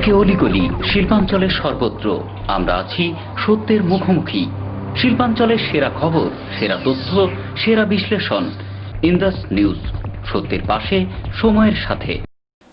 প্রতিটি অলিগলি শিল্পাঞ্চলের সর্বত্র আমরা আছি সত্যের মুখোমুখি। শিল্পাঞ্চলের সেরা খবর, সেরা তথ্য, সেরা বিশ্লেষণ। ইন্দাস নিউজ, সত্যের পাশে, সময়ের সাথে।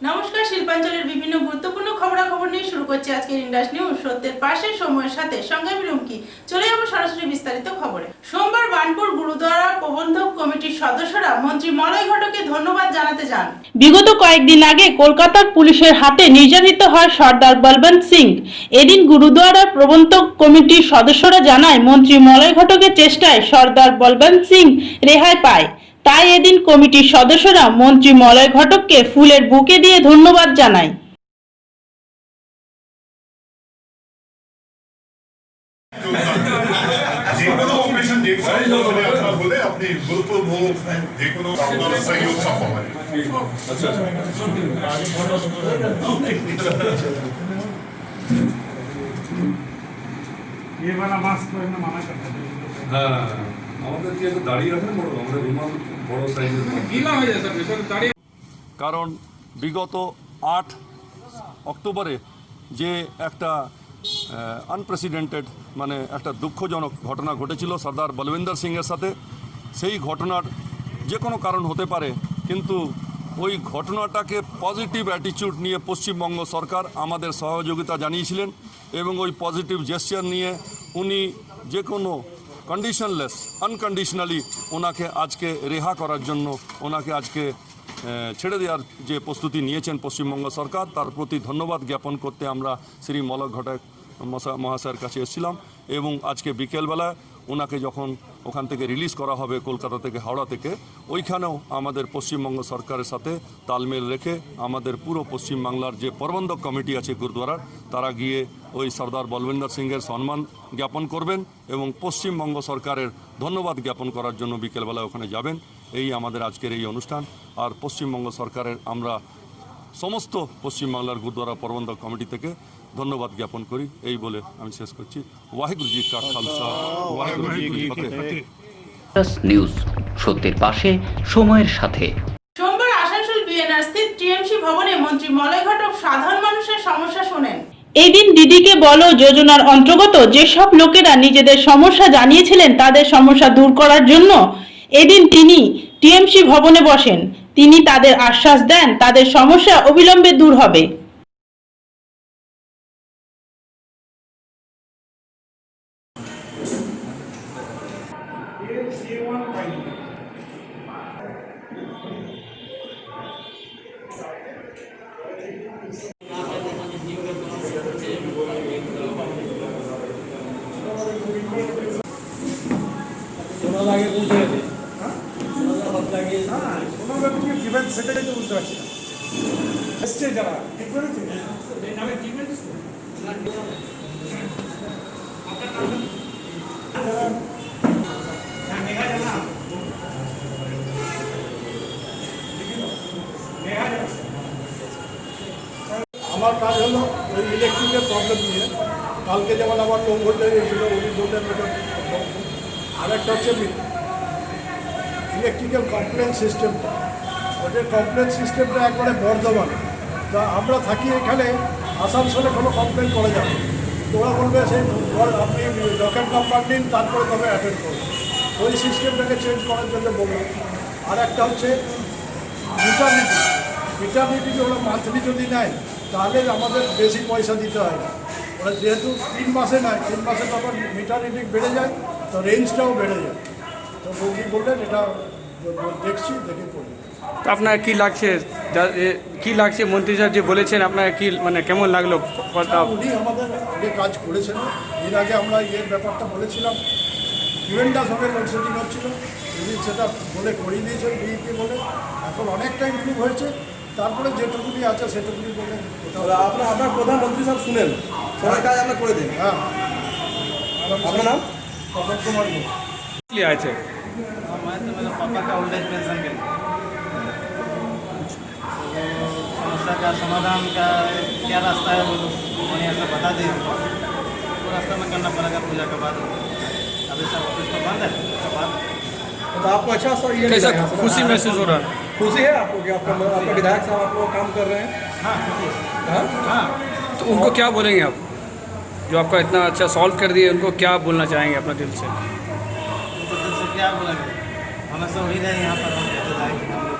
নমস্কার, শিল্পাঞ্চলের বিভিন্ন গুরুত্বপূর্ণ খবরাখবর নিয়ে শুরু করছে আজকের ইন্দাস নিউজ, সত্যের পাশে, সময়ের সাথে। সঙ্গে আমি রুমকি। চলে যাবো সরাসরি বিস্তারিত খবরে। সোমবার বানপুর গুরুদ্বারা প্রবন্ধক কমিটির সদস্যরা মন্ত্রী মলয় ঘটককে ধন্যবাদ জানাতে যান। বিগত কয়েকদিন আগে কলকাতার পুলিশের হাতে নির্যাতিত হয় সর্দার বলবন্ত সিং। এদিন গুরুদ্বারার প্রবন্ধক কমিটির সদস্যরা জানায়, মন্ত্রী মলয় ঘটকের চেষ্টায় সর্দার বলবন্ত সিং রেহাই পায়। তাই এদিন কমিটির সদস্যরা মন্ত্রী মলয় ঘটককে ফুলের বুকে দিয়ে ধন্যবাদ জানায়। কারণ বিগত 8 অক্টোবরে যে একটা আনপ্রেসিডেন্টেড মানে একটা দুঃখজনক ঘটনা ঘটেছিল সর্দার বলবিন্দর সিংয়ের সাথে, সেই ঘটনার যে কোনো কারণ হতে পারে, কিন্তু ওই ঘটনাটাকে পজিটিভ অ্যাটিটিউড নিয়ে পশ্চিমবঙ্গ সরকার আমাদের সহযোগিতা জানিয়েছিলেন এবং ওই পজিটিভ জেস্চার নিয়ে উনি যে কোনো কন্ডিশনলেস আনকন্ডিশনালি ওনাকে আজকে রেহা করার জন্য ওনাকে আজকে ছেড়ে দেওয়ার যে প্রস্তুতি নিয়েছেন পশ্চিমবঙ্গ সরকার, তার প্রতি ধন্যবাদ জ্ঞাপন করতে আমরা শ্রী মলয় ঘটক মহাশয়ের কাছে এসেছিলাম। এবং আজকে বিকেলবেলা ওনাকে যখন ওখান থেকে রিলিজ করা হবে কলকাতা থেকে, হাওড়া থেকে, ওইখানেও আমাদের পশ্চিমবঙ্গ সরকারের সাথে তালমেল রেখে আমাদের পুরো পশ্চিমবাংলার যে প্রবন্ধক কমিটি আছে গুরুদ্বারার, তারা গিয়ে ওই সর্দার বলবিন্দর সিংয়ের সম্মান জ্ঞাপন করবেন এবং পশ্চিমবঙ্গ সরকারের ধন্যবাদ জ্ঞাপন করার জন্য বিকেলবেলা ওখানে যাবেন। এই আমাদের আজকের এই অনুষ্ঠান। আর পশ্চিমবঙ্গ সরকারের আমরা সমস্ত পশ্চিমবাংলার গুরুদ্বারা প্রবন্ধক কমিটি থেকে ধন্যবাদ জ্ঞাপন করি। এই বলে আমি শেষ করছি। ওয়াহিগুরু জি কা খালসা, ওয়াহিগুরু জি কি ফতেহ। ইন্দাস নিউজ, সত্যের পাশে, সময়ের সাথে। সোমবার আসানসোল বিএনআর স্থিত টিএমসি ভবনে মন্ত্রী মলয় ঘটক সাধারণ মানুষের সমস্যা শোনেন। এই দিন দিদিকে বলো যোজনার অন্তর্গত যেসব লোকেরা নিজেদের সমস্যা জানিয়েছিলেন তাদের সমস্যা দূর করার জন্য এদিন তিনি টিএমসি ভবনে বসেন। তিনি তাদের আশ্বাস দেন তাদের সমস্যা অবিলম্বে দূর হবে। আগে বুঝতে গেছে ডিফেন্স সেক্রেটারি বুঝতে পারছি না এসছে যারা ঠিক করেছে আমার কাজ হলো ওই ইলেকট্রিকের প্রবলেম নিয়ে। কালকে যেমন আমার লো ভোল্টেজ এসেছিল, উনি বললেন আর একটা হচ্ছে ইলেকট্রিক্যাল কমপ্লেন সিস্টেমটা, ওদের কমপ্লেন সিস্টেমটা একবারে বর্ধমান। তা আমরা থাকি এখানে, আসানসোলে কোনো কমপ্লেন করা যাবে, তোরা বলবে সেই আপনি ডকেট নাম্বার নিন, তারপরে তবে অ্যাটেন্ড করুন। ওই সিস্টেমটাকে চেঞ্জ করার জন্য বললাম। আর একটা হচ্ছে মিটারনিটি। মিটারনিটি ওরা মান্থলি যদি নেয় তাহলে আমাদের বেশি পয়সা দিতে হয় না। ওরা যেহেতু 3 মাসে নেয়, 3 মাসে তখন মিটার রিডিং বেড়ে যায়, তো রেঞ্জটাও বেড়ে যায়। তো বৌদি বললেন এটা দেখছি, দেখে করি। তো আপনার কি লাগছে মন্ত্রী স্যার যে বলেছেন, আপনার কি মানে কেমন লাগলো? উনি আমাদের যে কাজ করেছেন, এর আগে আমরা এর ব্যাপারটা বলেছিলাম, ইভেন্টাস হবে লোডশেডিং হচ্ছিল, উনি সেটা বলে করিয়ে দিয়েছেন বিইপি বলে। এখন অনেকটা ইমপ্রুভ হয়েছে। তারপরে যেটুকুনি আছে সেটুকুনি বলে আপনার প্রধানমন্ত্রী সব শুনেন, সবাই কাজ আমরা করে দিন। হ্যাঁ, আপনার নাম? পবন কুমার কি আছে? मैं तो मेरे पापा का ओल्ड एज पेंशन के लिए समस्या का समाधान का क्या रास्ता है वो लोग बढ़िया से बता दीजिए। वो रास्ता में करना पड़ेगा पूजा के बाद। अभी सब ऑफिस तो बंद है, उसके बाद तो आपको अच्छा सर ये कैसा खुशी महसूस हो रहा है? खुशी है आपको कि आपका विधायक साहब आप लोग काम कर रहे हैं? हाँ खुशी है। हाँ? हाँ तो उनको क्या बोलेंगे आप, जो आपका इतना अच्छा सॉल्व कर दिए, उनको क्या बोलना चाहेंगे अपना दिल से? उनको दिल से क्या बोलेंगे, हमेशा वही रहे यहाँ पर, हम कहते जाएंगे हम लोग।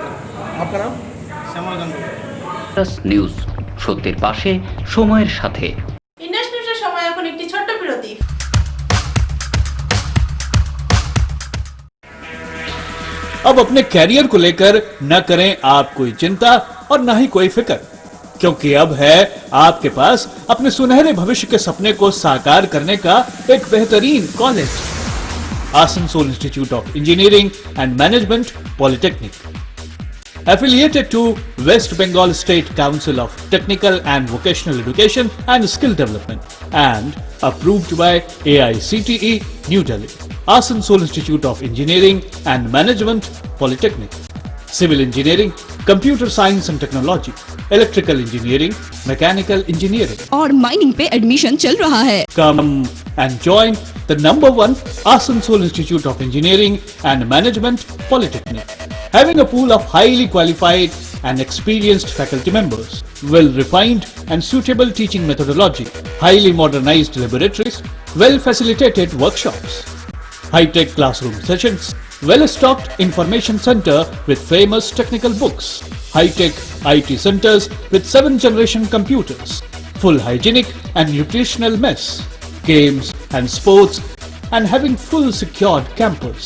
आपका नाम? श्यामल गंगू। প্লাস নিউজ, সত্যের পাশে সময়ের সাথে। ইন্ডাস নিউজের সময় এখন একটি ছোট্ট বিরতি। अब अपने कैरियर को लेकर न करें आप कोई चिंता और न ही कोई फिक्र, क्योंकि अब है आपके पास अपने सुनहरे भविष्य के सपने को साकार करने का एक बेहतरीन college, Asansol institute of engineering and management polytechnic, affiliated to West Bengal State Council of Technical and Vocational Education and Skill Development and approved by AICTE New Delhi. Asansol Institute of Engineering and Management Polytechnic, Civil Engineering, Computer Science and Technology, Electrical Engineering, Mechanical Engineering और mining पे admission चल रहा है। Come and join the #1 Asansol Institute of Engineering and Management Polytechnic, having a pool of highly qualified and experienced faculty members, well-refined and suitable teaching methodology, highly modernized laboratories, well-facilitated workshops, high-tech classroom sessions, well-stocked information center with famous technical books, high-tech IT centers with 7th generation computers, full hygienic and nutritional mess, games and sports, and having full secured campus.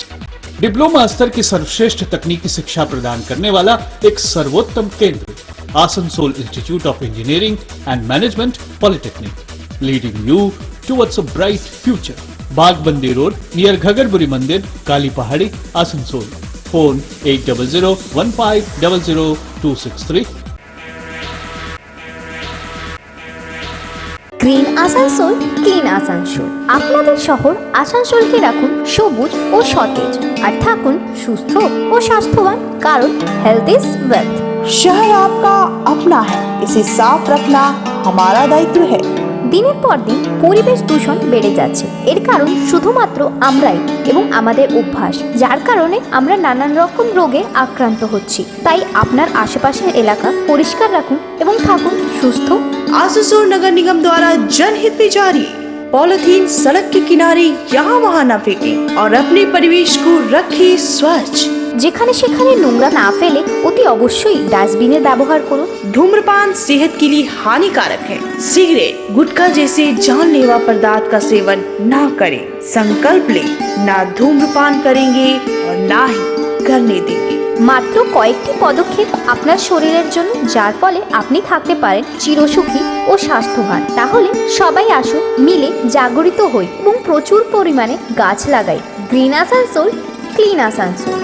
Diploma स्तर की सर्वश्रेष्ठ तकनीकी शिक्षा प्रदान करने वाला एक सर्वोत्तम केंद्र, Asansol institute of engineering and management polytechnic, leading you towards a bright future, Bagbandi road near Ghagarburi मंदिर, Kali Pahari, Asansol. Phone 8001500263। Green Asansol, clean Asansol. আপনাদের শহর আসানসোলকে রাখুন সবুজ ও সতেজ, আর থাকুন সুস্থ ও স্বাস্থ্যবান, কারণ হেলথ ইজ ওয়েলথ। शहर आपका अपना है, इसे साफ रखना हमारा दायित्व है। দিনের পর দিন পরিবেশ দূষণ বেড়ে যাচ্ছে, এর কারণ শুধুমাত্র আমরাই এবং আমাদের অভ্যাস, যার কারণে আমরা নানান রকম রোগে আক্রান্ত হচ্ছি। তাই আপনার আশেপাশের এলাকা পরিষ্কার রাখুন এবং থাকুন সুস্থ। आसनसोल नगर निगम द्वारा जनहित में जारी। पॉलिथीन सड़क के किनारे यहाँ वहाँ न फेंकें और अपने परिवेश को रखें स्वच्छ। যেখানে সেখানে নোংরা না ফেলে অতি অবশ্যই ডাস্টবিনের ব্যবহার করুন। धूम्रपान सेहत के लिए हानिकारक है। सिगरेट, गुटखा जैसे जानलेवा पदार्थ का सेवन ना करें। संकल्प लें, ना धूम्रपान करेंगे और ना ही करने देंगे। মাত্র কয়েকটি পদক্ষেপ আপনার শরীরের জন্য, যার ফলে আপনি থাকতে পারেন চিরসুখী ও স্বাস্থ্যবান। তাহলে সবাই আসুন, মিলে জাগরিত হই এবং প্রচুর পরিমাণে গাছ লাগাই। Green Asansol, clean Asansol.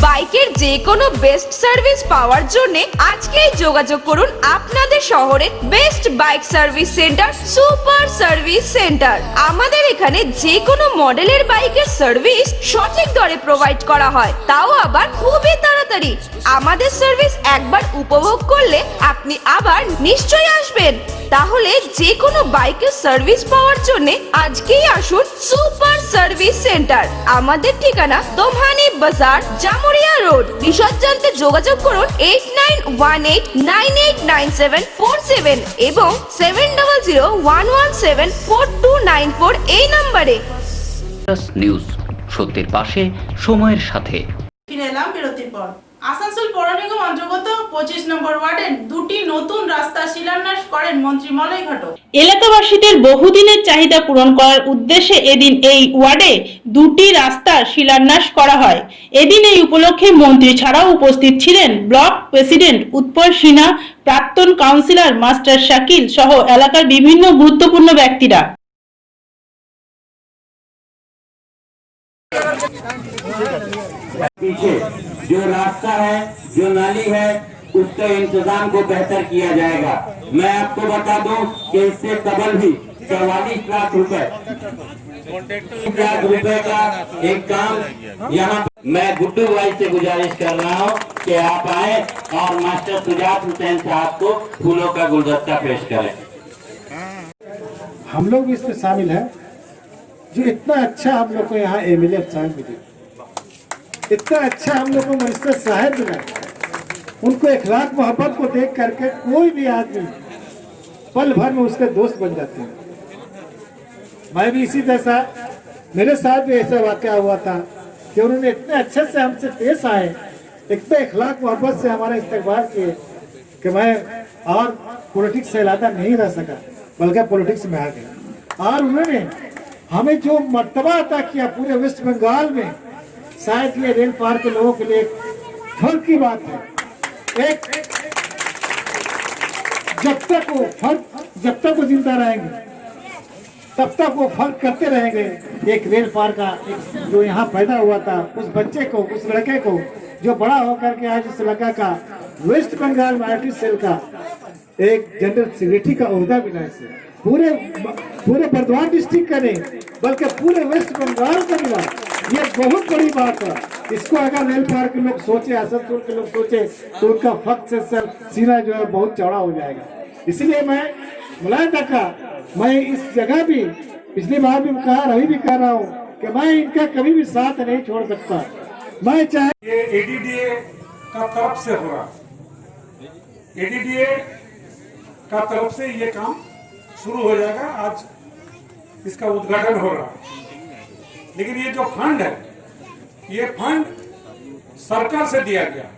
বাইকের যে কোনো বেস্ট সার্ভিস পাওয়ার জন্য আজকেই যোগাযোগ করুন আপনাদের শহরের best bike service centre, super service centre. আমাদের এখানে যে কোনো মডেলের বাইকের সার্ভিস সঠিক দরে প্রোভাইড করা হয়, তাও আবার খুবই তাড়াতাড়ি। আমাদের সার্ভিস একবার উপভোগ করলে আপনি আবার নিশ্চয়ই আসবেন। তাহলে যে কোনো বাইকের সার্ভিস পাওয়ার জন্য আজকেই আসুন সুপার সার্ভিস সেন্টার। আমাদের ঠিকানা দোমহানি বাজার, জামুরিয়া রোড। বিশদ জানতে যোগাযোগ করুন 8918989747 এবং 7001174294 এই নম্বরে। প্লাস নিউজ, সত্যের পাশে সময়ের সাথে। ফিরে এলাম বিরতির পর। আসানসোল পৌর নিগম অন্তর্গত 25 নম্বর ওয়ার্ডের দুটি নতুন রাস্তা শিলান্যাস করেন মন্ত্রী মলয় ঘটক। এলাকাবাসীদের বহুদিনের চাহিদা পূরণ করার উদ্দেশ্যে এদিন এই ওয়ার্ডে দুটি রাস্তার শিলান্যাস করা হয়। এদিন এই উপলক্ষে মন্ত্রী ছাড়াও উপস্থিত ছিলেন ব্লক প্রেসিডেন্ট উৎপল সিনহা, প্রাক্তন কাউন্সিলর মাস্টার শাকিল সহ এলাকার বিভিন্ন গুরুত্বপূর্ণ ব্যক্তিরা। पीछे जो रास्ता है, जो नाली है, उसके इंतजाम को बेहतर किया जाएगा। मैं आपको बता दूं कि इससे कबल भी 44 लाख रुपए का एक काम यहाँ। मैं गुड्डू भाई से गुजारिश कर रहा हूँ कि आप आए और मास्टर सुजात हुसैन साहब को फूलों का गुलदस्ता पेश करें। हम लोग भी इसमें शामिल हैं। जो इतना अच्छा हम लोग को यहाँ एमएलए साहब मिले, इतना अच्छा हम लोग को मिनिस्टर साहब मिला, उनको इखलाक मोहब्बत को देख करके कोई भी आदमी पल भर में उसके दोस्त बन जाते हैं। मैं भी इसी जैसा, मेरे साथ भी ऐसा वाकया हुआ था कि उन्होंने इतने अच्छे से हमसे पेश आए, इतने इखलाक मोहब्बत से हमारा इस्तकबाल किए कि मैं और पॉलिटिक्स से इलाका नहीं रह सका, बल्कि पॉलिटिक्स में आ गया। और उन्होंने हमें जो मर्तबा अता किया पूरे वेस्ट बंगाल में, शायद ये रेल पार के लोगों के लिए फर्क की बात है। एक जब तक वो जिंदा रहेंगे तब तक वो फर्क करते रहेंगे। एक रेल पार का एक जो यहाँ पैदा हुआ था, उस बच्चे को, उस लड़के को जो बड़ा होकर के आज इस इलाका का वेस्ट बंगाल माइनॉरिटी सेल का एक जनरल सेक्रेटरी का ओहदा मिला है। पूरे बर्दवान डिस्ट्रिक्ट का नहीं बल्कि पूरे वेस्ट बंगाल का मिला, ये बहुत बड़ी बात है। इसको अगर रेल पार के लोग सोचे, आसनसोल के लोग सोचे, तो उनका फख्र से सर सीना जो है बहुत चौड़ा हो जाएगा। इसलिए मैं मुलायम का मैं इस जगह भी पिछली बार भी कहा, अभी भी कह रहा हूँ कि मैं इनका कभी भी साथ नहीं छोड़ सकता। मैं चाहे ये एडीडीए का तरफ से हो रहा, एडीडीए का तरफ से ये काम शुरू हो जाएगा। आज इसका उद्घाटन हो रहा है। लेकिन ये जो फंड है, ये फंड सरकार से दिया गया,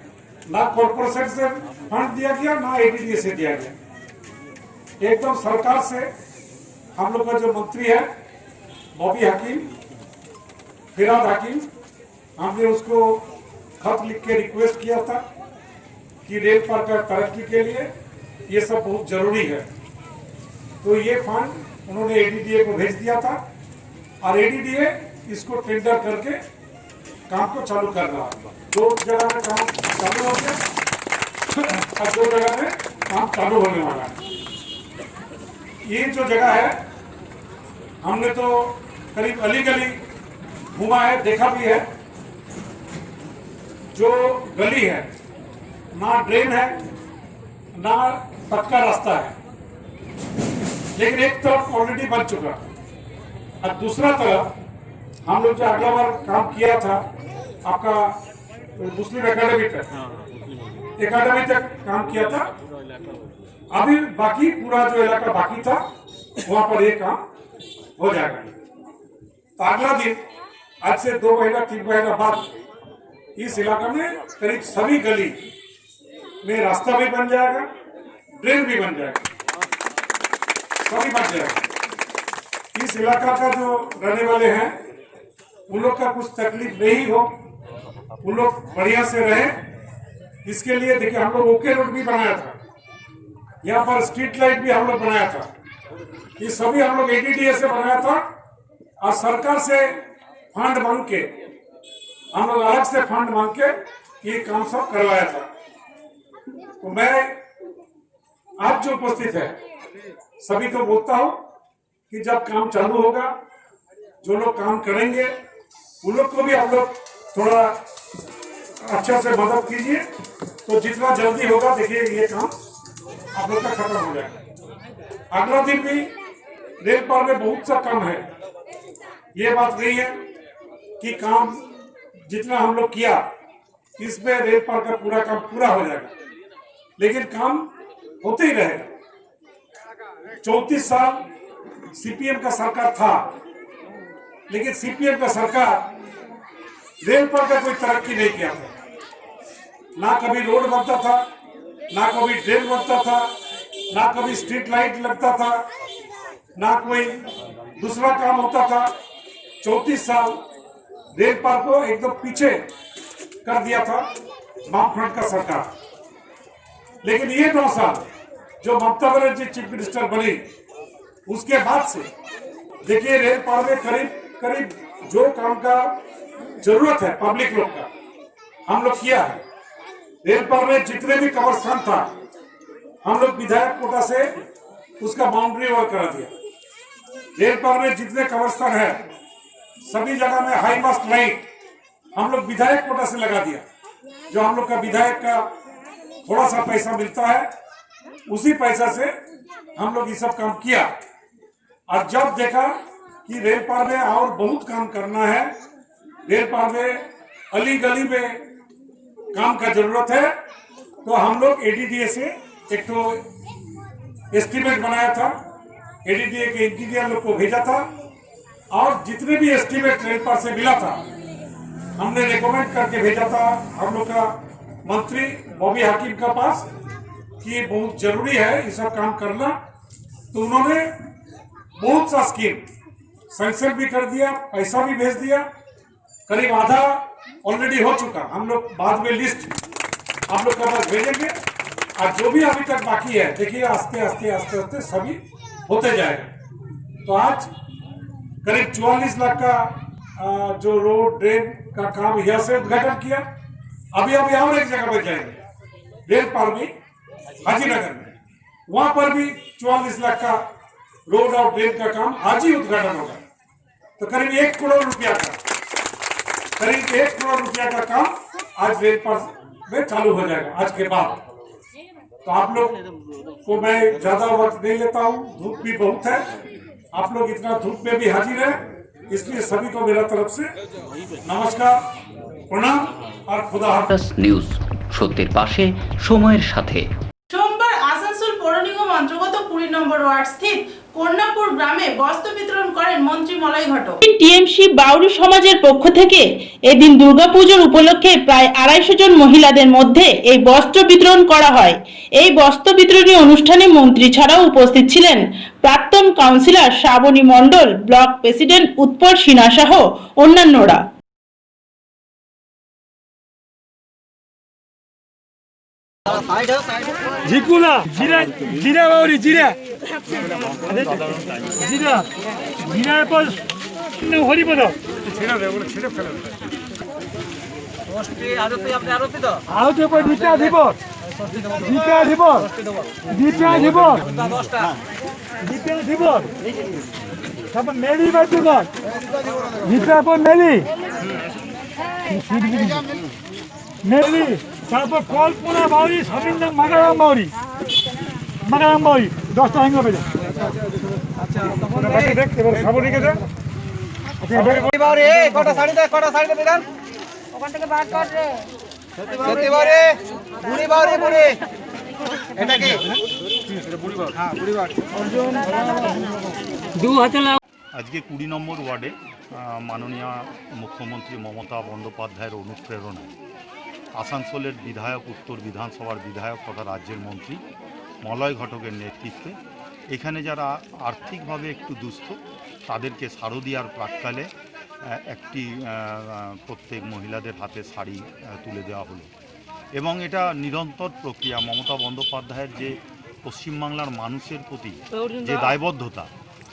ना कॉर्पोरेशन से फंड दिया गया, ना एडीडीए से दिया गया। एकदम सरकार से हम लोग का जो मंत्री है बॉबी हकीम, फिराद हकीम, हमने उसको खत लिख के रिक्वेस्ट किया था कि रेल पार का तरक्की के लिए ये सब बहुत जरूरी है। तो ये फंड उन्होंने एडीडीए को भेज दिया था और एडीडीए इसको टेंडर करके काम को चालू कर रहा है। 2 जगह में काम चालू हो गया और 2 जगह में काम चालू होने वाला है। ये जो जगह है हमने तो करीब अली गली घूमा है, देखा भी है। जो गली है ना ड्रेन है ना पक्का रास्ता है, लेकिन एक तरफ ऑलरेडी बन चुका और दूसरा तरफ हम लोग जो अगला बार काम किया था आपका मुस्लिम एकेडमी तक काम किया था। अभी बाकी पूरा जो इलाका बाकी था वहां पर ये काम हो जाएगा। तो अगला दिन आज से 2 महीना 3 महीना बाद इस इलाका में करीब सभी गली में रास्ता भी बन जाएगा, ड्रेन भी बन जाएगा, सभी बन जाएगा। इस इलाका का जो रहने वाले हैं उन लोग का कुछ तकलीफ नहीं हो, उन लोग बढ़िया से रहे, इसके लिए देखिए हम लोग ओके रोड भी बनाया था, यहाँ पर स्ट्रीट लाइट भी हम लोग बनाया था। ये सभी हम लोग एडीडीए से बनाया था और सरकार से फंड मांग के, हम लोग अलग से फंड मांग के ये काम सब करवाया था। तो मैं आज जो उपस्थित है सभी को बोलता हूँ कि जब काम चालू होगा, जो लोग काम करेंगे उन लोग को भी आप लोग थोड़ा अच्छा से मदद कीजिए, तो जितना जल्दी होगा देखिए ये काम आप लोग का खत्म हो जाएगा। अगला दिन भी रेल पार में बहुत सा काम है। ये बात नहीं है कि काम जितना हम लोग किया इसमें रेल पार का पूरा काम पूरा हो जाएगा, लेकिन काम होते ही रहेगा। 34 साल सीपीएम का सरकार था, लेकिन सीपीएम का सरकार रेल पार का कोई तरक्की नहीं किया था। ना कभी रोड बनता था, ना कभी ड्रेन बनता था, ना कभी स्ट्रीट लाइट लगता था, ना कोई दूसरा काम होता था। 34 साल रेल पार को एकदम पीछे कर दिया था वामफ्रंट का सरकार। लेकिन ये 9 साल जो ममता बनर्जी चीफ मिनिस्टर बनी उसके बाद से देखिए रेल पार में करीब जो काम का जरूरत है पब्लिक लोग का हम लोग किया है। रेल पार में जितने भी कब्रिस्तान था हम लोग विधायक कोटा से उसका बाउंड्री वॉल करा दिया। रेल पार में जितने कब्रिस्तान है सभी जगह में हाई मास्ट लाइट हम लोग विधायक कोटा से लगा दिया। जो हम लोग का विधायक का थोड़ा सा पैसा मिलता है उसी पैसा से हम लोग ये सब काम किया। और जब देखा कि रेल पार में और बहुत काम करना है, रेल पार में अली गली में काम का जरूरत है, तो हम लोग एडीडीए से एक तो एस्टीमेट बनाया था, एडीडीए के इंजीनियर लोग को भेजा था, और जितने भी एस्टीमेट रेल पर से मिला था हमने रिकमेंड करके भेजा था हम लोग का मंत्री बॉबी हाकिम का पास कि ये बहुत जरूरी है ये सब काम करना। तो उन्होंने बहुत सा स्कीम सैंक्शन भी कर दिया, पैसा भी भेज दिया, करीब आधा ऑलरेडी हो चुका। हम लोग बाद में लिस्ट आप लोग का पास भेजेंगे, और जो भी अभी तक बाकी है देखिए आस्ते आस्ते आस्ते आस्ते सभी होते जाएगा। तो आज करीब 44 लाख का जो रोड ड्रेन का काम यहाँ से उद्घाटन किया। अभी और एक जगह पर जाएंगे रेल पार में हाजीनगर में, वहां पर भी 44 लाख का रोड और ड्रेन का काम आज ही उद्घाटन होगा। तो करीब 1 करोड़ रुपया का काम आज रेल पार में चालू हो जाएगा आज के बाद। तो आप लोग को मैं ज्यादा वक्त नहीं लेता हूँ, धूप भी बहुत है, आप लोग इतना धूप में भी हाजिर है, इसलिए सभी को मेरा तरफ से नमस्कार, प्रणाम और खुदा हाफिज। নিউজ সত্যের পাশে সময়ের সাথে। সোমবার আসানসোল পৌর নিগম অন্তর্গত 20 নম্বর ওয়ার্ড স্থিত কন্যাপুর গ্রামে বস্ত্র বিতরণ করেন মন্ত্রী মলয় ঘটক। টিএমসি বাউরি সমাজের পক্ষ থেকে এদিন দুর্গাপূজার উপলক্ষে প্রায় 250 জন মহিলাদের মধ্যে এই বস্ত্র বিতরণ করা হয়। এই বস্ত্র বিতরণী অনুষ্ঠানে মন্ত্রী ছাড়াও উপস্থিত ছিলেন প্রাক্তন কাউন্সিলর শ্রাবণী মণ্ডল, ব্লক প্রেসিডেন্ট উৎপল সিনহা সহ অন্যান্যরা। জিকুনা জিরা জিরা বাউরি জিরা জিরা জিরার পর হরিপদ ছেড়ে দে বলে ছেড়ে ফেলে দে পোস্টে আরতি আপনি আরতি দাও আরতি পর দিটা দিব দিটা দিব দিটা দিব 10টা দিটা দিব তারপর মেলি বাজু কর দিটা পর মেলি মেলি তারপর কল্পনা বাউরি সবিন্দ মাগারাম বাউরি 10টা হ্যাঙ্গা পেয়ে আচ্ছা দেখতে বল খবর লিখে দে আচ্ছা বাউরি কটা শাড়ি দে বিধান ওখান থেকে বার কর রে সত্যি বাউরি বুড়ি বাউরি বুড়ি এটা কি এটা বুড়ি বাউরি হ্যাঁ বুড়ি বাউরি দু হাতে আজকে 20 নম্বর ওয়ার্ডে মাননীয় মুখ্যমন্ত্রী মমতা বন্দ্যোপাধ্যায়ের অনুপ্রেরণায় আসানসোলের বিধায়ক, উত্তর বিধানসভার বিধায়ক তথা রাজ্যের মন্ত্রী মলয় ঘটকের নেতৃত্বে এখানে যারা আর্থিকভাবে একটু দুস্থ তাদেরকে শারদীয়ার প্রাক্কালে একটি প্রত্যেক মহিলাদের হাতে শাড়ি তুলে দেওয়া হলো। এবং এটা নিরন্তর প্রক্রিয়া। মমতা বন্দ্যোপাধ্যায়ের যে পশ্চিমবাংলার মানুষের প্রতি যে দায়বদ্ধতা,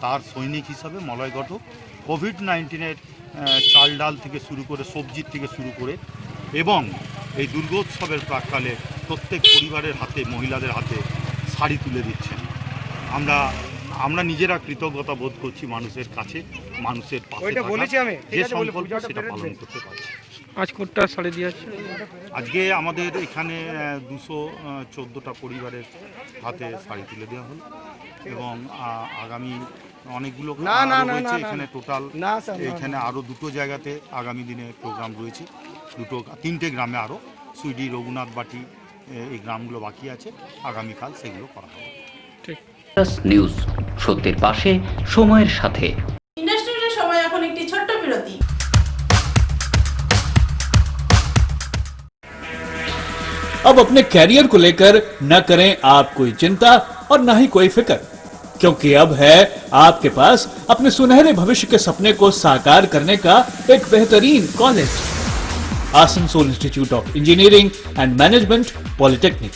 তার সৈনিক হিসাবে মলয় ঘটক কোভিড-19-এর চাল ডাল থেকে শুরু করে সবজির থেকে শুরু করে এবং এই দুর্গোৎসবের প্রাক্কালে প্রত্যেক পরিবারের হাতে, মহিলাদের হাতে শাড়ি তুলে দিচ্ছেন। আমরা নিজেরা কৃতজ্ঞতা বোধ করছি মানুষের কাছে, মানুষের পাশে যে সংকল্প সেটা পালন করতে পারছি। আজ কোটা শাড়ি দিয়েছে, আজকে আমাদের এখানে 214টা পরিবারের হাতে শাড়ি তুলে দেওয়া হলো এবং আগামী অনেকগুলো রয়েছে এখানে। টোটাল এখানে আরও 2টো জায়গাতে আগামী দিনে প্রোগ্রাম রয়েছে, 3টে গ্রামে আরও সুইডি, রঘুনাথ বাটি এই গ্রামগুলো বাকি আছে, আগামীকাল সেগুলো করা হবে। ঠিক নিউজ সত্যের পাশে সময়ের সাথে। ইন্ডাস্ট্রির সময় এখন একটি ছোট্ট বিরতি। अब अपने कैरियर को लेकर न करें आप कोई चिंता और न ही कोई फिक्र, क्योंकि अब है आपके पास अपने सुनहरे भविष्य के सपने को साकार करने का एक बेहतरीन college, Asansol institute of engineering and management polytechnic,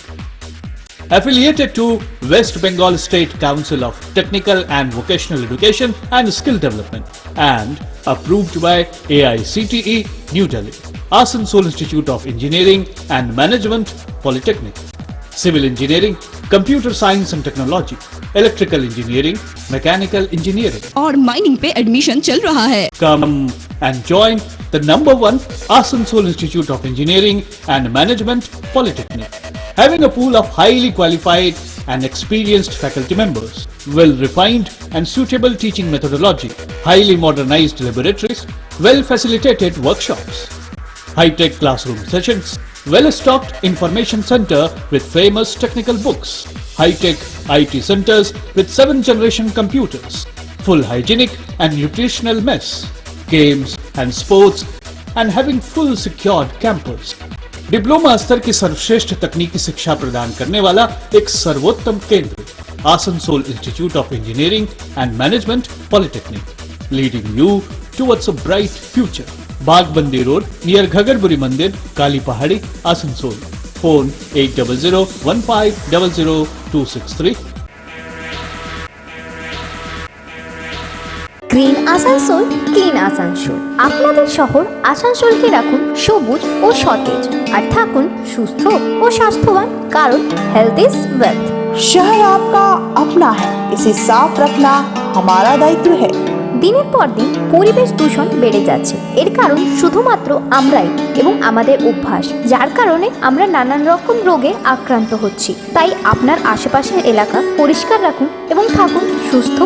affiliated to West Bengal State Council of Technical and Vocational Education and Skill Development and approved by AICTE New Delhi. Asansol Institute of Engineering and Management Polytechnic, Civil Engineering, Computer Science and Technology, Electrical Engineering, Mechanical Engineering और mining पे admission चल रहा है। Come and join the #1 Asansol Institute of Engineering and Management Polytechnic, having a pool of highly qualified and experienced faculty members, well-refined and suitable teaching methodology, highly modernized laboratories, well-facilitated workshops, high-tech classroom sessions, well-stocked information center with famous technical books, high-tech IT centers with 7th generation computers, full hygienic and nutritional mess, games and sports, and having full secured campus. Diploma स्तर की सर्वश्रेष्ठ तकनीकी शिक्षा प्रदान करने वाला एक सर्वोत्तम केंद्र Asansol institute of engineering and management polytechnic, leading you towards a bright future. Bagbandi road near Ghagarburi मंदिर, Kali Pahari, Asansol. Phone 8001500263. Green Asansol, clean Asansol. আপনাদের শহর আসানসোলকে রাখুন সবুজ ও সতেজ, আর থাকুন সুস্থ ও স্বাস্থ্যবান, কারণ হেলথ ইজ ওয়েলথ। शहर आपका अपना है, इसे साफ रखना हमारा दायित्व है। দিনের পর দিন পরিবেশ দূষণ বেড়ে যাচ্ছে। এর কারণ শুধুমাত্র আমরাই এবং আমাদের অভ্যাস, যার কারণে আমরা নানান রকম রোগে আক্রান্ত হচ্ছি। তাই আপনার আশেপাশের এলাকা পরিষ্কার রাখুন এবং থাকুন সুস্থ।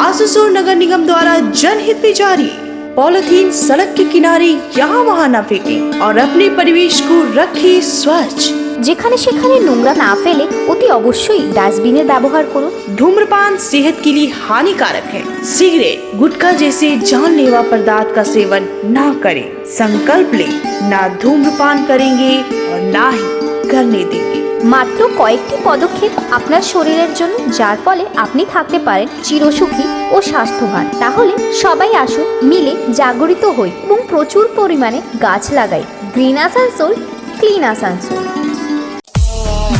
आसनसोल नगर निगम द्वारा जनहित में जारी। पॉलिथीन सड़क के किनारे यहाँ वहाँ न फेंकें और अपने परिवेश को रखें स्वच्छ। যেখানে সেখানে নোংরা না ফেলে অতি অবশ্যই ডাস্টবিনের ব্যবহার করুন। धूम्रपान सेहत के लिए हानिकारक है। सिगरेट, गुटखा जैसे जानलेवा पदार्थ का सेवन ना करें। संकल्प लें, ना धूम्रपान करेंगे और ना ही करने देंगे। মাত্র কয়েকটি পদক্ষেপ আপনার শরীরের জন্য, যার ফলে আপনি থাকতে পারেন চিরসুখী ও স্বাস্থ্যবান। তাহলে সবাই আসুন, মিলে জাগরিত হই এবং প্রচুর পরিমাণে গাছ লাগাই। Green Asansol, clean Asansol.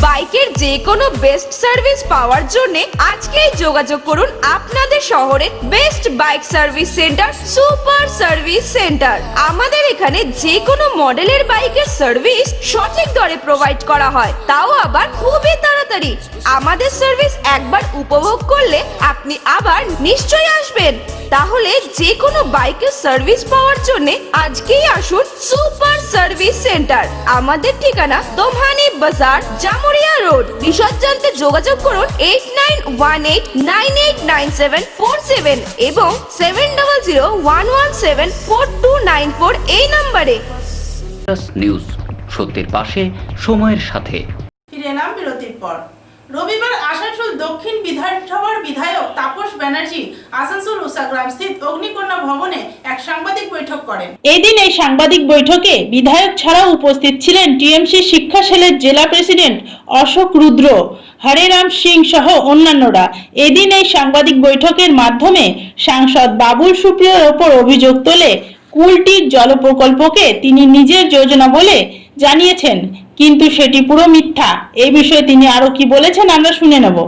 বাইকের যে কোনো বেস্ট সার্ভিস পাওয়ার জন্য আজকেই যোগাযোগ করুন আপনাদের শহরের best bike service centre, super service centre. আমাদের এখানে যে কোনো মডেলের বাইকের সার্ভিস সঠিক দরে প্রোভাইড করা হয়, তাও আবার খুবই তাড়াতাড়ি। আমাদের সার্ভিস একবার উপভোগ করলে আপনি আবার নিশ্চয়ই আসবেন। তাহলে যে কোনো বাইকের সার্ভিস পাওয়ার জন্য আজকেই আসুন সুপার সার্ভিস সেন্টার। আমাদের ঠিকানা দোমহানি বাজার, জামুরিয়া রোড। বিশদ জানতে যোগাযোগ করুন 8918989747 এবং 7001174294 এই নম্বরে। নিউজ, সত্যের পাশে, সময়ের সাথে। ফিরে এলাম বিরতির পর। রবিবার আসানসোল দক্ষিণ বিধানসভার বিধায়ক তাপস ব্যানার্জি আসানসোল উষাগ্রাম স্থিত অগ্নিকন্যা ভবনে এক সাংবাদিক বৈঠক করেন। এদিন এই সাংবাদিক বৈঠকে বিধায়ক ছাড়াও উপস্থিত ছিলেন টিএমসি শিক্ষা সেলের জেলা প্রেসিডেন্ট অশোক রুদ্র, হরেরাম সিং সহ অন্যান্যরা। এদিন এই সাংবাদিক বৈঠকের মাধ্যমে সাংসদ বাবুল সুপ্রিয়র ওপর অভিযোগ তোলে কুলটির জল প্রকল্পকে তিনি নিজের যোজনা বলে জানিয়েছেন, কিন্তু সেটি পুরো মিথ্যা। এই বিষয়ে তিনি আরো কি বলেছেন আমরা শুনে নেব।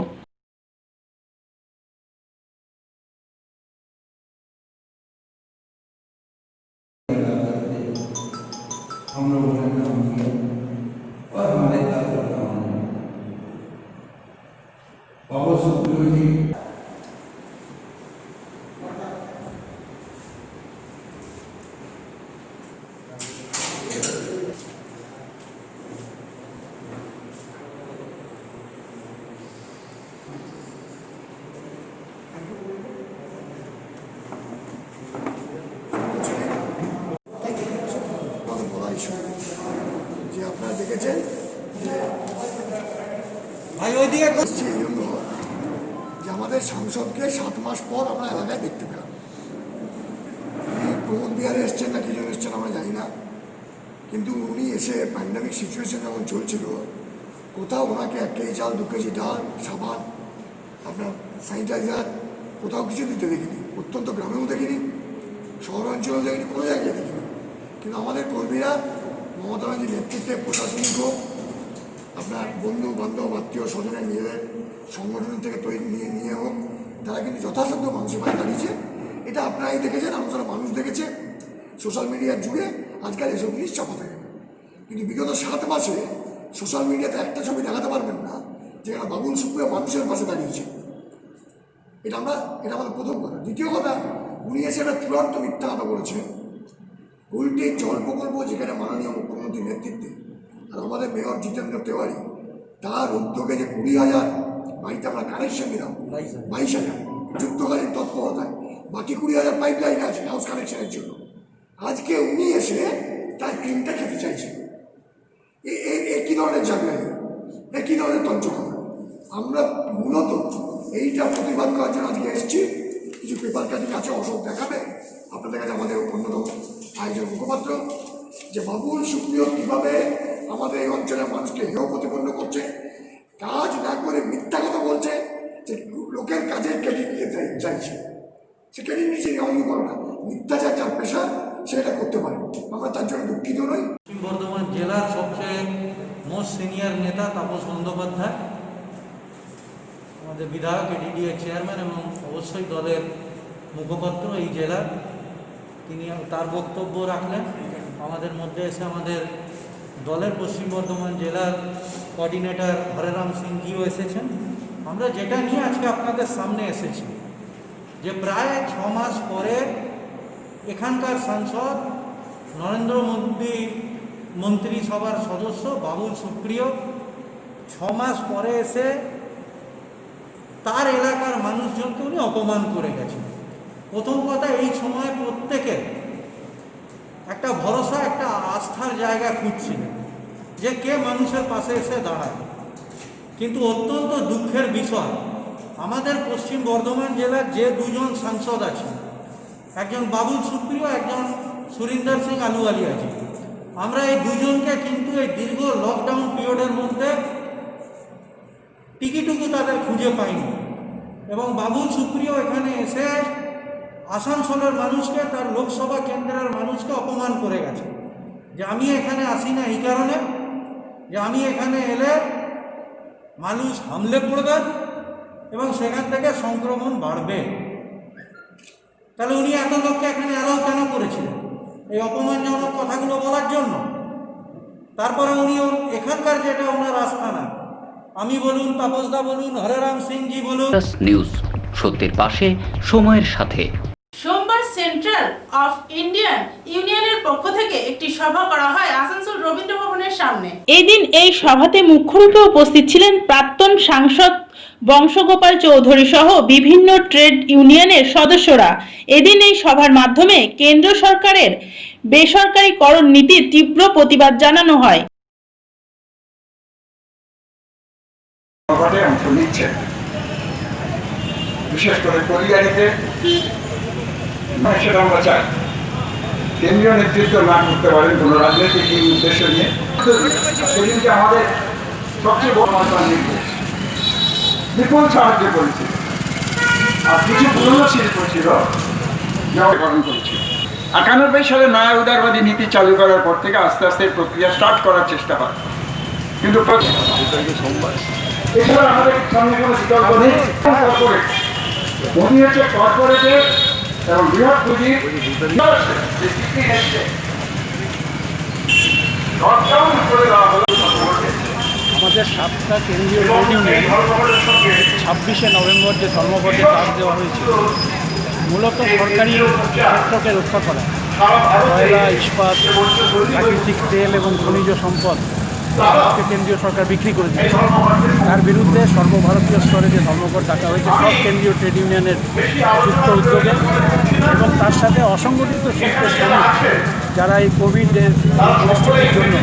যে আপনারা দেখেছেন যে আমাদের সাংসদকে 7 মাস পর আমরা এলাকায় দেখতে পেলাম। উনি প্রমোদ বিহারে এসছেন না কি জন্য এসছেন আমরা জানি না, কিন্তু উনি এসে প্যান্ডামিক সিচুয়েশন যখন চলছিল, কোথাও ওনাকে 1 কেজি চাল, 2 কেজি ডাল, সাবান, আপনার স্যানিটাইজার কোথাও কিছু দিতে দেখিনি। অত্যন্ত গ্রামেও দেখিনি, শহরাঞ্চলেও দেখিনি, কোনো জায়গায় দেখিনি। কিন্তু আমাদের কর্মীরা মমতা ব্যানার্জির নেতৃত্বে, প্রশাসনিক হোক, আপনার বন্ধু বান্ধব, আত্মীয় স্বজনের নিজেদের সংগঠন থেকে তৈরি নিয়ে হোক, তারা কিন্তু যথাসাধ্য মানুষের পাশে দাঁড়িয়েছে। এটা আপনারাই দেখেছেন, মানুষ দেখেছে। সোশ্যাল মিডিয়ার যুগে আজকাল এসব জিনিস চাপা থাকে না, কিন্তু বিগত 7 মাসে সোশ্যাল মিডিয়াতে একটা ছবি দেখাতে পারবেন না যেখানে বাবুল সুপ্রিয় মানুষের পাশে দাঁড়িয়েছে। এটা আমাদের প্রথম কথা। দ্বিতীয় কথা, উনি এসে একটা চূড়ান্ত মিথ্যা কথা বলেছেন। কুলটির জল প্রকল্প যেখানে মাননীয় মুখ্যমন্ত্রীর নেতৃত্বে আর আমাদের মেয়র জিতেন্দ্র তেওয়ারি তার উদ্যোগে যে 20,000 বাড়িতে আমরা কানেকশন দিলাম, 22,000 যুদ্ধকালীন তৎপরতায়, বাকি 20,000 পাইপলাইন আছে হাউস কানেকশনের জন্য। আজকে উনি এসে তার ক্রিমটা খেতে চাইছেন। ধরনের জানলাই, একই ধরনের তঞ্চকতা। আমরা মূলত এইটা প্রতিবাদ করার জন্য আজকে এসেছি। কিছু পেপার কাটিং আছে, অশোক দেখাবে আপনাদের কাছে, আমাদের অন্যতম আয়োজন মুখপাত্র, যে বাবুল সুপ্রিয় কীভাবে আমাদের এই অঞ্চলের মানুষকে হেয় প্রতিপন্ন করছে, কাজ না করে মিথ্যা কথা বলছে, যে লোকের কাজে ক্রেডিট নিতে চাইছে। সে ক্রেডিট নিচে নেওয়া করে না, মিথ্যাচার যার পেশা সেটা করতে পারে। আমরা তার জন্য দুঃখিত নই। পশ্চিম বর্ধমান জেলার সবচেয়ে মোস্ট সিনিয়র নেতা তাপস বন্দ্যোপাধ্যায়, আমাদের বিধায়ক, এডিডিএ চেয়ারম্যান এবং অবশ্যই দলের মুখপাত্র এই জেলার, তিনি তার বক্তব্য রাখলেন। আমাদের মধ্যে এসে আমাদের দলের পশ্চিম বর্ধমান জেলার কোঅর্ডিনেটর হরেরাম সিংজিও এসেছেন। আমরা যেটা নিয়ে আজকে আপনাদের সামনে এসেছি, যে প্রায় 6 মাস পরে এখানকার সাংসদ নরেন্দ্র মোদী মন্ত্রিসভার সদস্য বাবুল সুপ্রিয় 6 মাস পরে এসে তার এলাকার মানুষজনকে উনি অপমান করে গেছেন। প্রথম কথা, এই সময় প্রত্যেকে একটা ভরসা, একটা আস্থার জায়গা খুঁজছিলেন যে কে মানুষের পাশে এসে দাঁড়ায়। কিন্তু অত্যন্ত দুঃখের বিষয়, আমাদের পশ্চিম বর্ধমান জেলার যে দুজন সাংসদ আছেন, একজন বাবুল সুপ্রিয়, একজন সুরিন্দর সিং আলুওয়ালিয়াজি, আমরা এই দুজনকে কিন্তু এই দীর্ঘ লকডাউন পিরিয়ডের মধ্যে টিকিটুকু তাদের খুঁজে পাইনি। এবং বাবুল সুপ্রিয় এখানে এসে আসানসোলের মানুষকে, তার লোকসভা কেন্দ্রের মানুষকে অপমান করে গেছে, যে আমি এখানে আসি না এই কারণে যে আমি এখানে এলে মানুষ হামলে পড়বেন এবং সেখান থেকে সংক্রমণ বাড়বে। তাহলে উনি এত লোককে এখানে অ্যালাউ কেন করেছিলেন? এই অপমানজনক কথাগুলো বলার জন্য। তারপরে উনি এখানকার যেটা ওনার আস্থানা, আমি বলুন, তাপসদা বলুন, হরেরাম সিংজি বলুন, নিউজ, সত্যের পাশে, সময়ের সাথে। সোমবার সেন্ট্রাল অফ ইন্ডিয়ান ইউনিয়নের পক্ষ থেকে একটি সভা করা হয় আসানসোল রবীন্দ্র ভবনের সামনে। এদিন এই সভাতে মুখ্যরূপে উপস্থিত ছিলেন প্রাক্তন সাংসদ বংশগোপাল চৌধুরী সহ বিভিন্ন ট্রেড ইউনিয়নের সদস্যরা। এদিন এই সভার মাধ্যমে কেন্দ্র সরকারের বেসরকারীকরণ নীতির তীব্র প্রতিবাদ জানানো হয়। অংশ নিচ্ছেন, বিশেষ করে কলিয়ারিতে, সেটা আমরা চাই কেন্দ্রীয় নেতৃত্ব না করতে পারেন কোনো রাজনৈতিক উদ্দেশ্য নিয়ে। সেদিনকে আমাদের সবচেয়ে বড় মাত্রা নির্দেশ বিপুল সাহায্য করেছিল, আর কিছু পুরনো শিল্প ছিল গ্রহণ করেছিল। 91 সালে নয়া উদারবাদী নীতি চালু করার পর থেকে আস্তে আস্তে প্রক্রিয়া স্টার্ট করার চেষ্টা হয়, কিন্তু এছাড়া আমাদের সামনে কোনো বিকল্প নেই। মোদী হচ্ছে কর্পোরেটের এবং বৃহৎ পুঁজি আমাদের 7টা কেন্দ্রীয় ট্রেড ইউনিয়ন 26শে নভেম্বর যে ধর্মঘটে ডাক দেওয়া হয়েছিল, মূলত সরকারি ক্ষেত্রকে রক্ষা করা, কয়লা, ইস্পাত, প্রাকৃতিক তেল এবং খনিজ সম্পদ কেন্দ্রীয় সরকার বিক্রি করে দিয়েছে। তার বিরুদ্ধে সর্বভারতীয় স্তরে যে ধর্মঘট ডাকা হয়েছে সব কেন্দ্রীয় ট্রেড ইউনিয়নের যুক্ত উদ্যোগে, এবং তার সাথে অসংগঠিত শিল্প শ্রমিক যারা এই কোভিডের পরিস্থিতির জন্য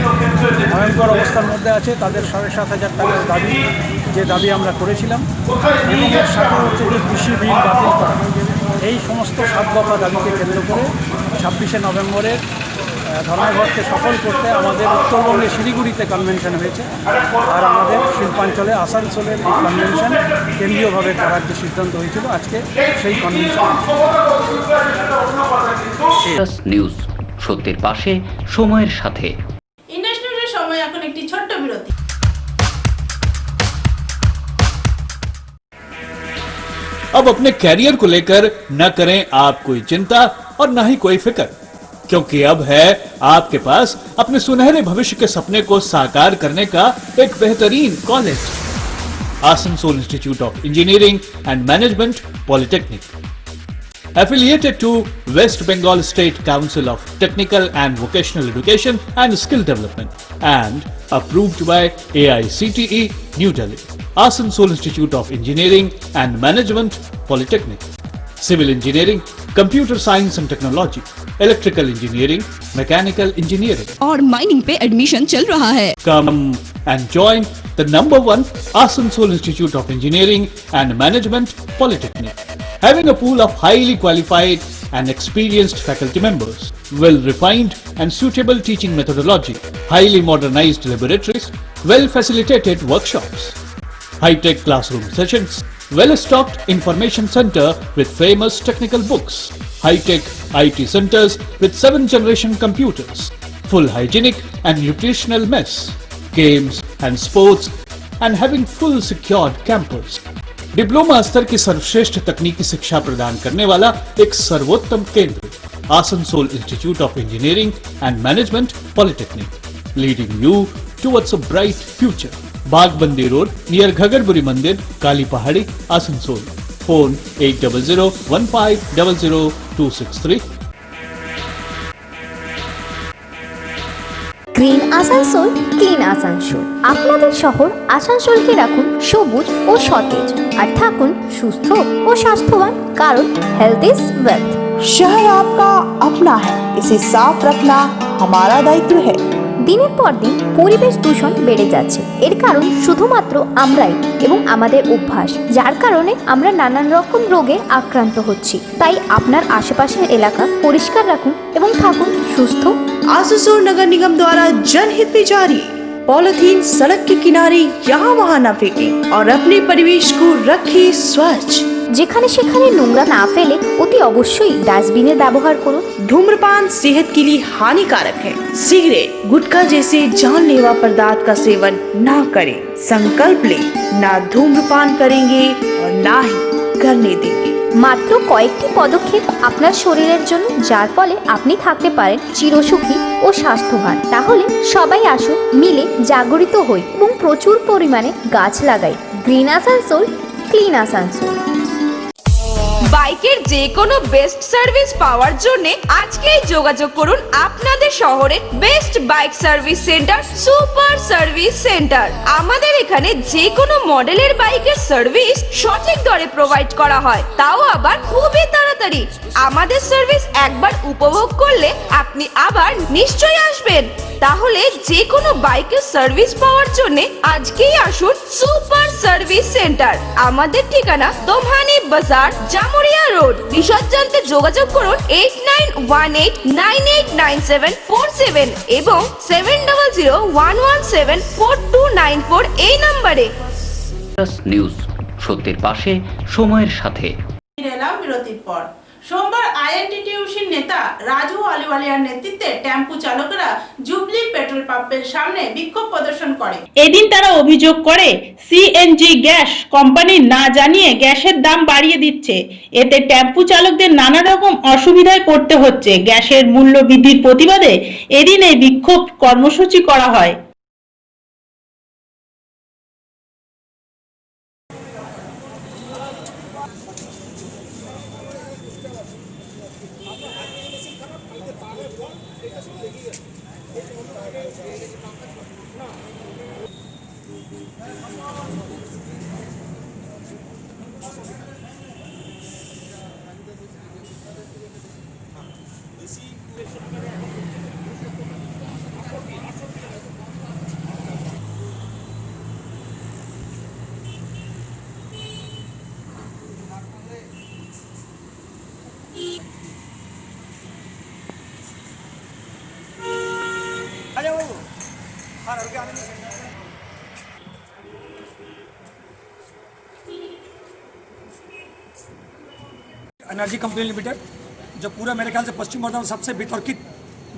ভয়ঙ্কর অবস্থার মধ্যে আছে, তাদের 7,500 টাকার দাবি, যে দাবি আমরা করেছিলাম, এবং এর সাথে হচ্ছে যে কৃষি বিল বাতিল করা, এই সমস্ত 7 দফা দাবিকে কেন্দ্র করে 26শে নভেম্বরের ধর্মঘটকে সফল করতে আমাদের উত্তরবঙ্গে শিলিগুড়িতে কনভেনশন হয়েছে, আর আমাদের শিল্পাঞ্চলে আসানসোলের এই কনভেনশন কেন্দ্রীয়ভাবে করার যে সিদ্ধান্ত হয়েছিল, আজকে সেই কনভেনশন। নিউজ, সত্যের পাশে, সময়ের সাথে। ইন্ডাস্ট্রির সময় এখন একটি ছোট্ট বিরতি। अब अपने कैरियर को लेकर न करें आप कोई चिंता और न ही कोई फिक्र, क्योंकि अब है आपके पास अपने सुनहरे भविष्य के सपने को साकार करने का एक बेहतरीन college, Asansol institute of engineering and management polytechnic, affiliated to West Bengal State Council of Technical and Vocational Education and Skill Development, and approved by AICTE New Delhi. Asansol Institute of Engineering and Management Polytechnic, Civil Engineering, Computer Science and Technology, electrical engineering, mechanical engineering. और mining पे admission चल रहा है। Come and join the #1 Asansol Institute of Engineering and Management Polytechnic, having a pool of highly qualified and experienced faculty members, well-refined and suitable teaching methodology, highly modernized laboratories, well-facilitated workshops, high-tech classroom sessions, well-stocked information center with famous technical books, high-tech IT centers with 7th-generation computers, full hygienic and nutritional mess, games and sports, and having full secured campus. Diploma स्तर की सर्वश्रेष्ठ तकनीकी शिक्षा प्रदान करने वाला एक सर्वोत्तम केंद्र Asansol institute of engineering and management polytechnic, leading you towards a bright future. Bagbandi road near Ghagarburi मंदिर, Kali Pahari, Asansol. Phone 8001500263. Green Asansol, clean Asansol. আপনাদের শহর আসানসোলকে রাখুন সবুজ ও সতেজ, আর থাকুন সুস্থ ও স্বাস্থ্যবান, কারণ হেলথ ইজ ওয়েলথ। शहर आपका अपना है, इसे साफ रखना हमारा दायित्व है। দিনের পর দিন পরিবেশ দূষণ বেড়ে যাচ্ছে। এর কারণ শুধুমাত্র আমরাই এবং আমাদের অভ্যাস, যার কারণে আমরা নানান রকম রোগে আক্রান্ত হচ্ছি। তাই আপনার আশেপাশের এলাকা পরিষ্কার রাখুন এবং থাকুন সুস্থ। आसनसोल नगर निगम द्वारा जनहित में जारी। पॉलिथीन सड़क के किनारे यहाँ वहाँ न फेंकें और अपने परिवेश को रखें स्वच्छ। যেখানে সেখানে নোংরা না ফেলে অতি অবশ্যই ডাস্টবিনের ব্যবহার করুন। धूम्रपान सेहत के लिए हानिकारक है। सिगरेट, गुटखा जैसे जानलेवा पदार्थ का सेवन ना करें। संकल्प ले, ना धूम्रपान करेंगे और ना ही करने देंगे। মাত্র কয়েকটি পদক্ষেপ আপনার শরীরের জন্য, যার ফলে আপনি থাকতে পারেন চিরসুখী ও স্বাস্থ্যবান। তাহলে সবাই আসুন, মিলে জাগরিত হই এবং প্রচুর পরিমাণে গাছ লাগাই। Green Asansol, clean Asansol. বাইকের যে কোনো বেস্ট সার্ভিস পাওয়ার জন্য আজকেই যোগাযোগ করুন আপনাদের শহরের best bike service centre, super service centre. আমাদের এখানে যে কোনো মডেলের বাইকের সার্ভিস সঠিক দরে প্রোভাইড করা হয়, তাও আবার খুবই তাড়াতাড়ি। আমাদের সার্ভিস একবার উপভোগ করলে আপনি আবার নিশ্চয়ই আসবেন। তাহলে যে কোনো বাইকের সার্ভিস পাওয়ার জন্য আজকেই আসুন সুপার সার্ভিস সেন্টার। আমাদের ঠিকানা দোমহানি বাজার, জামুরিয়া রোড। বিশদ জানতে যোগাযোগ করুন 8918989747 এবং 7001174294 এই নম্বরে। নিউজ, সত্যের পাশে, সময়ের সাথে। ফিরে এলাম বিরতির পর। সোমবার আইএনটিটিইউসির নেতা রাজু আলিওয়ালিয়ার নেতৃত্বে টেম্পু চালকেরা জুবলি পেট্রোল পাম্পের সামনে বিক্ষোভ প্রদর্শন করে। এদিন তারা অভিযোগ করে সিএনজি গ্যাস কোম্পানি না জানিয়ে গ্যাসের দাম বাড়িয়ে দিচ্ছে। এতে টেম্পু চালকদের নানা রকম অসুবিধায় পড়তে হচ্ছে। গ্যাসের মূল্য বৃদ্ধির প্রতিবাদে এদিন এই বিক্ষোভ কর্মসূচি করা হয়। एनर्जी कंपनी लिमिटेड, जो पूरा मेरे ख्याल से पश्चिम बर्धमान सबसे वितर्कित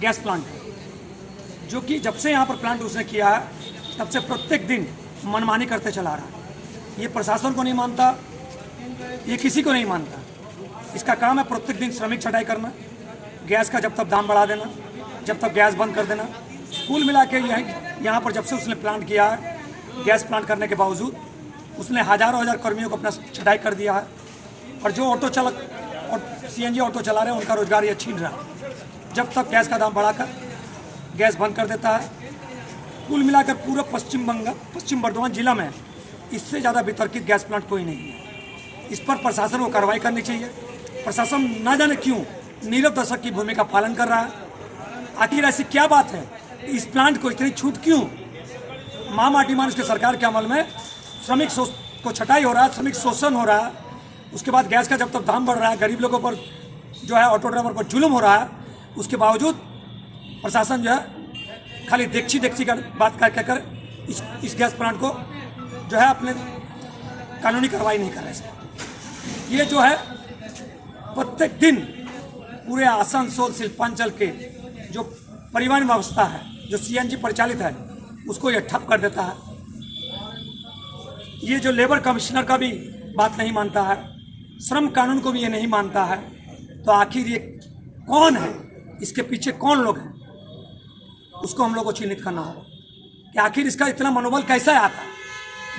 गैस प्लांट है, जो कि जब से यहाँ पर प्लांट उसने किया है तब से प्रत्येक दिन मनमानी करते चला रहा है। ये प्रशासन को नहीं मानता, ये किसी को नहीं मानता। इसका काम है प्रत्येक दिन श्रमिक छटाई करना, गैस का जब तक दाम बढ़ा देना, जब तक गैस बंद कर देना। कुल मिला के यहाँ पर जब से उसने प्लांट किया है, गैस प्लांट करने के बावजूद उसने हज़ारों हज़ार कर्मियों को अपना छटाई कर दिया है। और जो ऑटो चालक और सीएनजी ऑटो चला रहे हैं उनका रोजगार ये छीन रहा है। जब तक गैस का दाम बढ़ाकर गैस बंद कर देता है। कुल मिलाकर पूरा पश्चिम बर्धमान जिला में इससे ज़्यादा वितर्कित गैस प्लांट कोई नहीं है। इस पर प्रशासन को कार्रवाई करनी चाहिए। प्रशासन ना जाने क्यों नीरव दर्शक की भूमिका पालन कर रहा है। आखिर ऐसी क्या बात है, इस प्लांट को इतनी छूट क्यों? मामा डिमांड के सरकार के अमल में श्रमिक को छटाई हो रहा है, श्रमिक शोषण हो रहा है। उसके बाद गैस का जब तक दाम बढ़ रहा है, गरीब लोगों पर जो है ऑटो ड्राइवर पर जुल्म हो रहा है, उसके बावजूद प्रशासन जो है खाली देखी का बात कर इस गैस प्लांट को जो है अपने कानूनी कार्रवाई नहीं कर रहा है। इसमें ये जो है प्रत्येक दिन पूरे आसनसोल शिल्पांचल के जो परिवहन व्यवस्था है, जो CNG परिचालित है, उसको ये ठप कर देता है। ये जो लेबर कमिश्नर का भी बात नहीं मानता है, श्रम कानून को भी ये नहीं मानता है, तो आखिर ये कौन है, इसके पीछे कौन लोग हैं, उसको हम लोग को चिन्हित करना होगा कि आखिर इसका इतना मनोबल कैसे आता है।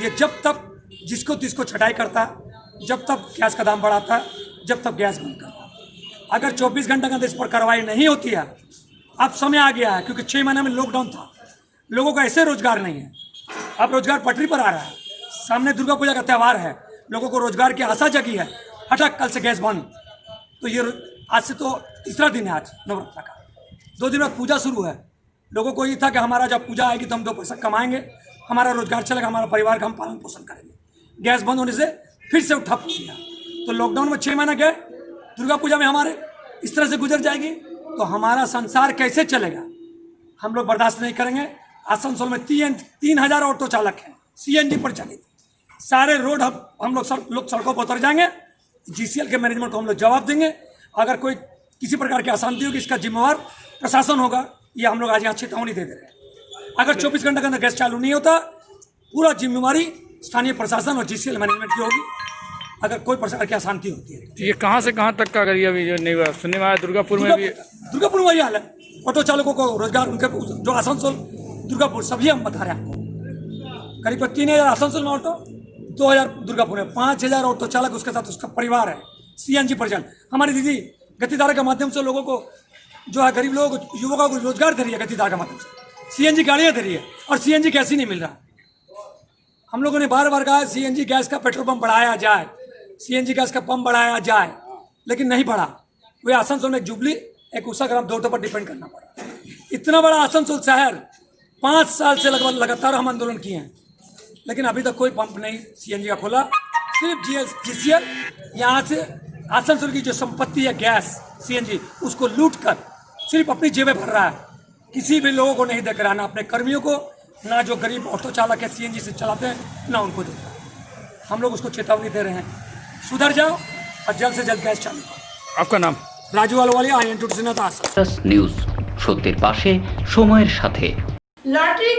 ये जब तक जिसको तिसको छटाई करता है, जब तक गैस का दाम बढ़ाता है, जब तक गैस बंद करता है। अगर 24 घंटे के अंदर इस पर कार्रवाई नहीं होती है, अब समय आ गया है, क्योंकि 6 महीने में लॉकडाउन था, लोगों का ऐसे रोजगार नहीं है, अब रोजगार पटरी पर आ रहा है। सामने दुर्गा पूजा का त्यौहार है, लोगों को रोजगार की आशा जगी है, हटक कल से गैस बंद। तो ये आज से तो तीसरा दिन है, आज नवरात्र का 2 दिन बाद पूजा शुरू है। लोगों को ये था कि हमारा जब पूजा आएगी तो हम 2 पैसा कमाएंगे, हमारा रोजगार चलेगा, हमारा परिवार का हम पालन पोषण करेंगे। गैस बंद होने से फिर से ठप हो गया। तो लॉकडाउन में 6 महीना गए, दुर्गा पूजा में हमारे इस तरह से गुजर जाएगी, तो हमारा संसार कैसे चलेगा? हम लोग बर्दाश्त नहीं करेंगे। आसनसोल में 3,000 ऑटो चालक हैं CNG पर चालित। सारे रोड हम लोग सड़कों पर उतर जाएंगे। GCL के मैनेजमेंट को हम लोग जवाब देंगे। अगर कोई किसी प्रकार की अशांति होगी, इसका जिम्मेवार प्रशासन होगा। ये हम लोग आज यहाँ चेतावनी दे रहे हैं। अगर 24 घंटे के अंदर गैस चालू नहीं होता, पूरा जिम्मेवारी स्थानीय प्रशासन और GCL मैनेजमेंट की होगी। अगर कोई प्रकार की अशांति होती है, ये कहाँ से कहाँ तक का अगर ये अभी जो नहीं हुआ, सुनने में आया दुर्गापुर में भी, दुर्गापुर में वही हाल है। ऑटो चालकों को रोजगार, उनके जो आसनसोल दुर्गापुर सभी हम बता रहे हैं आपको। करीब 3,000 आसनसोल में ऑटो, 2,000 दुर्गापुर में, 5,000 ऑटो चालक, उसके साथ उसका परिवार है CNG पर चल। हमारी दीदी गतिधारा के माध्यम से लोगों को जो है, गरीब लोगों को, युवकों को रोजगार दे रही है गतिधारा के माध्यम से। CNG गाड़ियाँ दे रही है और CNG गैस ही नहीं मिल रहा। हम लोगों ने बार बार कहा CNG गैस का पेट्रोल पंप बढ़ाया जाए, CNG गैस का पंप बढ़ाया जाए, लेकिन नहीं बढ़ा। वे आसनसोल में एक जुबली, एक उषाग्राम, 2 पर डिपेंड करना पड़ा। इतना बड़ा आसनसोल शहर, 5 साल से लगभग लगातार हम आंदोलन किए हैं, लेकिन अभी तक कोई पंप नहीं CNG का खोला। सिर्फ GCL यहाँ से आसनसोल की जो संपत्ति है गैस CNG, उसको लूट कर सिर्फ अपनी जेबें भर रहा है। किसी भी लोगों को नहीं देख रहा, ना अपने कर्मियों को, ना जो गरीब ऑटो चालक है CNG से चलाते हैं, ना उनको देख रहा। हम लोग उसको चेतावनी दे रहे हैं, सुधर जाओ और जल्द से जल्द गैस चालू करो। आपका नाम? राजू आलवालिया, INTC न्यूज़, সত্যের পাশে সময়ের সাথে। লটারি